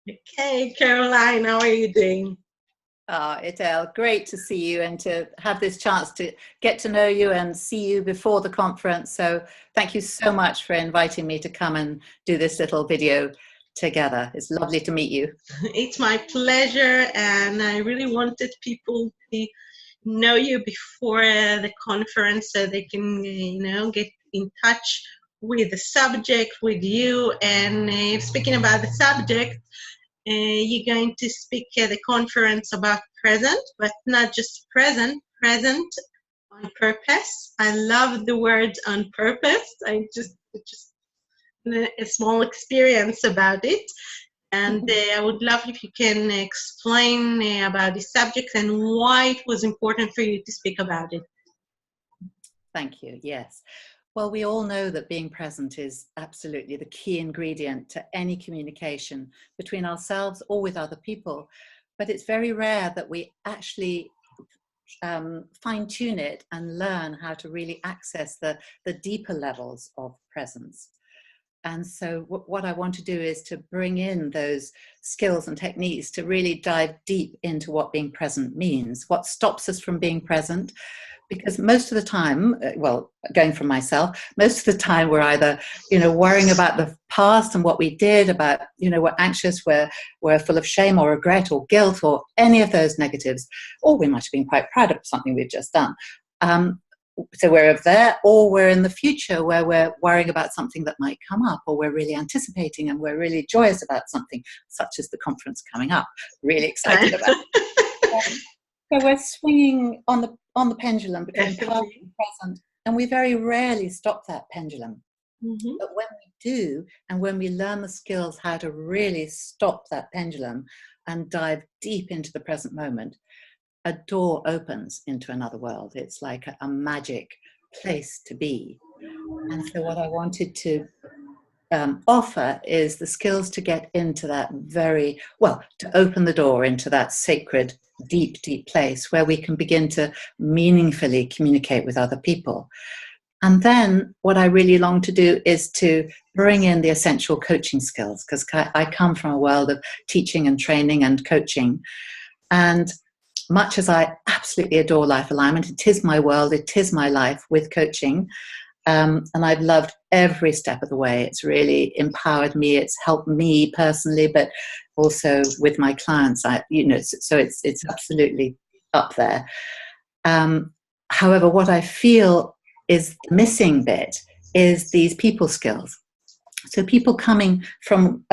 Okay, Caroline, how are you doing? Itel, great to see you and to have this chance to get to know you and see you before the conference. So thank you so much for inviting me to come and do this little video together. It's lovely to meet you. It's my pleasure, and I really wanted people to know you before the conference so they can, get in touch with the subject, with you. And speaking about the subject, you're going to speak at the conference about present, but not just present on purpose. I love the word on purpose. I just a small experience about it. And I would love if you can explain about the subject and why it was important for you to speak about it. Thank you. Yes. Well, we all know that being present is absolutely the key ingredient to any communication between ourselves or with other people. But it's very rare that we actually fine-tune it and learn how to really access the deeper levels of presence. And so what I want to do is to bring in those skills and techniques to really dive deep into what being present means, what stops us from being present. Because most of the time, well, going from myself, most of the time we're either, worrying about the past and what we did, about, we're anxious, we're full of shame or regret or guilt or any of those negatives, or we might have been quite proud of something we've just done. So we're over there, or we're in the future where we're worrying about something that might come up, or we're really anticipating and we're really joyous about something, such as the conference coming up, really excited about it. So we're swinging on the pendulum between past and present, and we very rarely stop that pendulum. Mm-hmm. But when we do, and when we learn the skills how to really stop that pendulum and dive deep into the present moment, a door opens into another world. It's like a magic place to be. And so what I wanted to offer is the skills to get into that to open the door into that sacred, deep, deep place where we can begin to meaningfully communicate with other people. And then what I really long to do is to bring in the essential coaching skills, because I come from a world of teaching and training and coaching. And much as I absolutely adore life alignment, it is my world, it is my life with coaching. And I've loved every step of the way. It's really empowered me. It's helped me personally, but also with my clients. So it's absolutely up there. However, what I feel is the missing bit is these people skills. So people coming from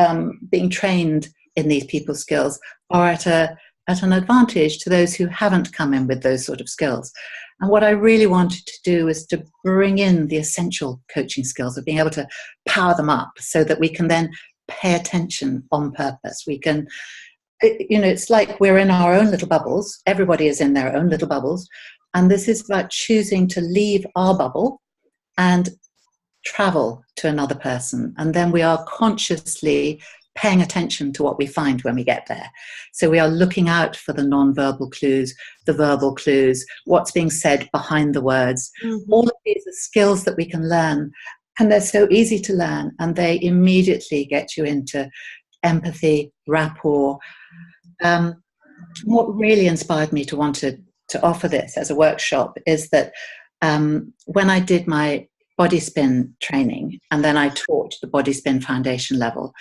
being trained in these people skills are at an advantage to those who haven't come in with those sort of skills. And what I really wanted to do is to bring in the essential coaching skills of being able to power them up so that we can then pay attention on purpose. We can, it's like we're in our own little bubbles. Everybody is in their own little bubbles. And this is about choosing to leave our bubble and travel to another person. And then we are consciously paying attention to what we find when we get there. So we are looking out for the non-verbal clues, the verbal clues, what's being said behind the words. Mm-hmm. All of these are skills that we can learn, and they're so easy to learn, and they immediately get you into empathy, rapport. What really inspired me to want to offer this as a workshop is that when I did my body spin training, and then I taught the body spin foundation level.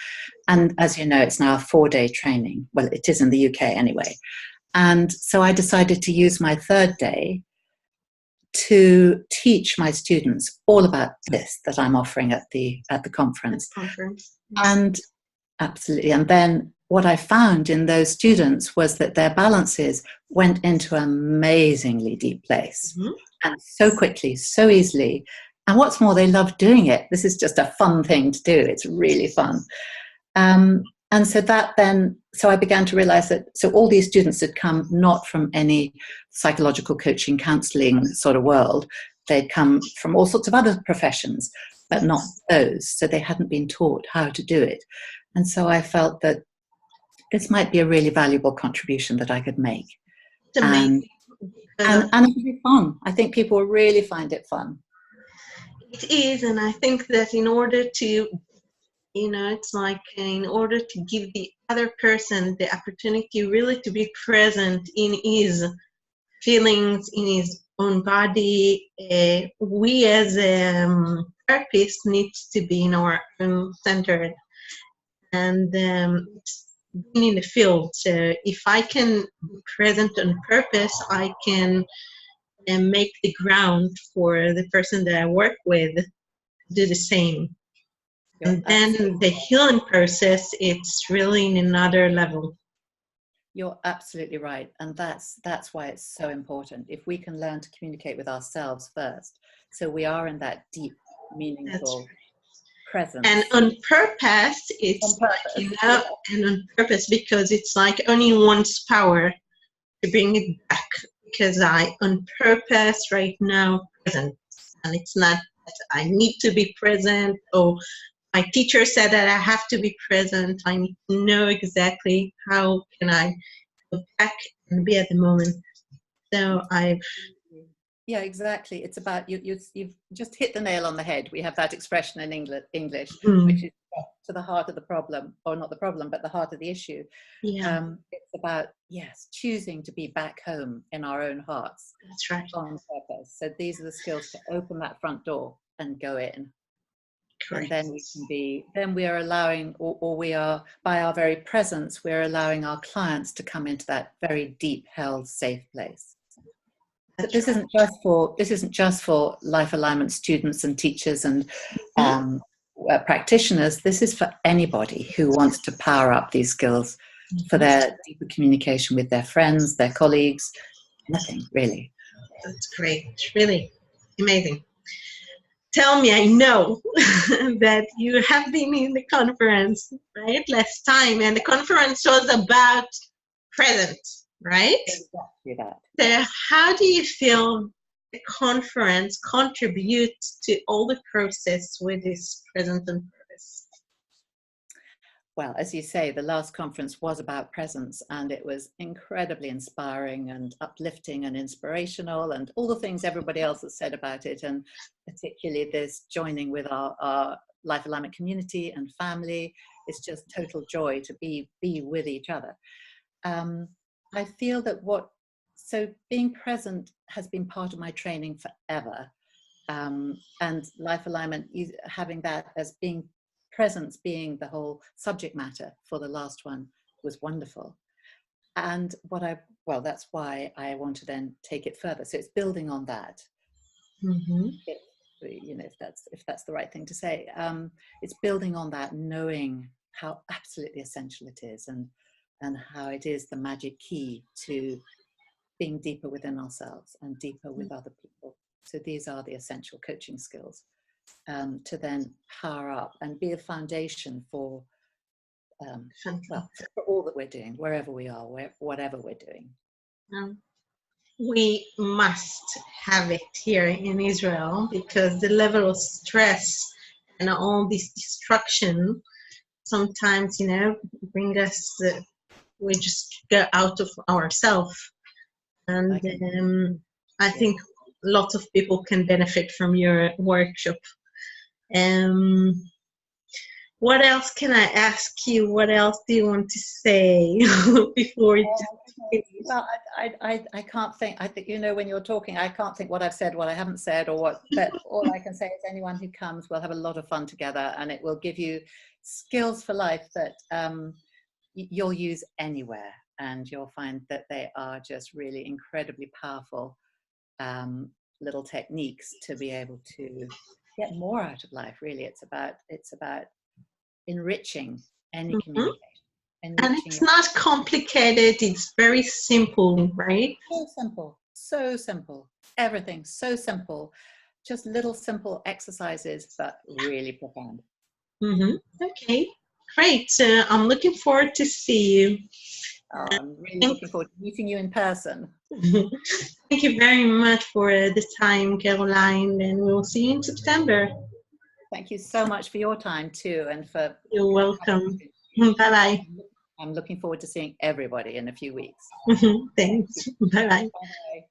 And as you know, it's now a 4-day training. Well, it is in the UK anyway. And so I decided to use my 3rd day to teach my students all about this that I'm offering at the conference. And absolutely. And then what I found in those students was that their balances went into an amazingly deep place. Mm-hmm. And so quickly, so easily. And what's more, they love doing it. This is just a fun thing to do. It's really fun. And so I began to realize that, so all these students had come not from any psychological coaching, counseling sort of world. They'd come from all sorts of other professions, but not those. So they hadn't been taught how to do it. And so I felt that this might be a really valuable contribution that I could make. It's amazing. And it would be fun. I think people will really find it fun. It is, and I think that in order to it's like in order to give the other person the opportunity really to be present in his feelings, in his own body, we as therapists needs to be in our own center and being in the field. So if I can be present on purpose, I can make the ground for the person that I work with to do the same. And then the healing process, it's really in another level. You're absolutely right. And that's why it's so important. If we can learn to communicate with ourselves first, so we are in that deep, meaningful presence. And on purpose, it's and on purpose, because it's like only one's power to bring it back. Because I, on purpose, right now, present. And it's not that I need to be present, or my teacher said that I have to be present. I need to know exactly how can I go back and be at the moment. So yeah, exactly. It's about you've just hit the nail on the head. We have that expression in English, which is to the heart of the problem, or not the problem, but the heart of the issue. Yeah. It's about, yes, choosing to be back home in our own hearts. That's right. On purpose. So these are the skills to open that front door and go in. Correct. And then we can be, then we are allowing, or we are, by our very presence, we're allowing our clients to come into that very deep, held, safe place. But this isn't just for life alignment students and teachers and practitioners. This is for anybody who wants to power up these skills for their deeper communication with their friends, their colleagues, nothing really. That's great. It's really amazing. Tell me, I know that you have been in the conference, right, last time, and the conference was about present, right? Exactly that. So how do you feel the conference contributes to all the process with this present and purpose? Well, as you say, the last conference was about presence, and it was incredibly inspiring and uplifting and inspirational, and all the things everybody else has said about it, and particularly this joining with our life alignment community and family. It's just total joy to be with each other. I feel that so being present has been part of my training forever, and life alignment, having that as being presence being the whole subject matter for the last one was wonderful. And that's why I want to then take it further. So it's building on that. If that's the right thing to say, it's building on that, knowing how absolutely essential it is, and how it is the magic key to being deeper within ourselves and deeper with other people. So these are the essential coaching skills. To then power up and be a foundation for all that we're doing, wherever we are, whatever we're doing. We must have it here in Israel, because the level of stress and all this destruction sometimes, bring us, we just go out of ourselves. And I think lots of people can benefit from your workshop. What else can I ask you? What else do you want to say before we Well, I can't think. I think, when you're talking, I can't think what I've said, what I haven't said, or what. But all I can say is anyone who comes will have a lot of fun together, and it will give you skills for life that you'll use anywhere, and you'll find that they are just really incredibly powerful little techniques to be able to get more out of life. Really, it's about enriching any communication. And it's not complicated, it's very simple, right? So simple. Everything so simple. Just little simple exercises, but really profound. Okay, great. So I'm looking forward to see you. I'm really looking forward to meeting you in person. Thank you very much for the time, Caroline, and we'll see you in September. Thank you so much for your time too, and for... You're welcome. Bye-bye. I'm looking forward to seeing everybody in a few weeks. Thanks. Bye-bye. Bye.